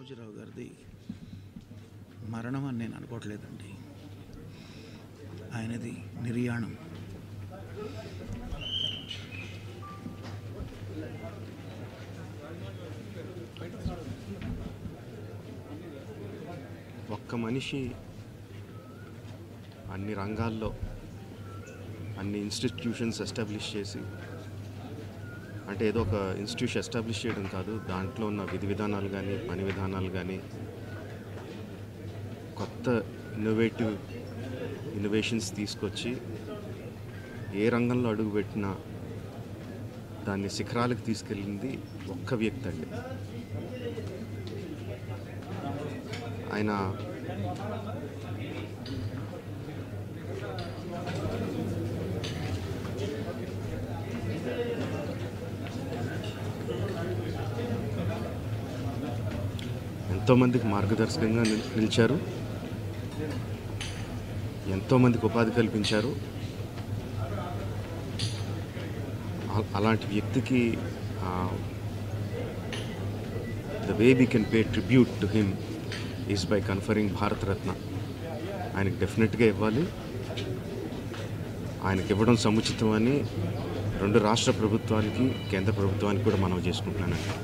రామోజీరావు గారిది మరణం అని నేను అనుకోవట్లేదండి. ఆయనది నిర్యాణం. ఒక్క మనిషి అన్ని రంగాల్లో అన్ని ఇన్స్టిట్యూషన్స్ ఎస్టాబ్లిష్ చేసి, అంటే ఏదో ఒక ఇన్స్టిట్యూషన్ ఎస్టాబ్లిష్ చేయడం కాదు, దాంట్లో ఉన్న విధి విధానాలు కానీ పని విధానాలు కానీ కొత్త ఇన్నోవేషన్స్ తీసుకొచ్చి ఏ రంగంలో అడుగుపెట్టినా దాన్ని శిఖరాలకు తీసుకెళ్ళింది ఒక్క వ్యక్తి అండి. ఆయన ఎంతోమందికి మార్గదర్శకంగా నిలిచారు, ఎంతోమందికి ఉపాధి కల్పించారు. అలాంటి వ్యక్తికి the way we can pay tribute to him is by conferring Bharat Ratna. ఆయనకి డెఫినెట్గా ఇవ్వాలి. ఆయనకి ఇవ్వడం సముచితం అని రెండు రాష్ట్ర ప్రభుత్వానికి కేంద్ర ప్రభుత్వానికి కూడా మనవి చేసుకుంటున్నానండి.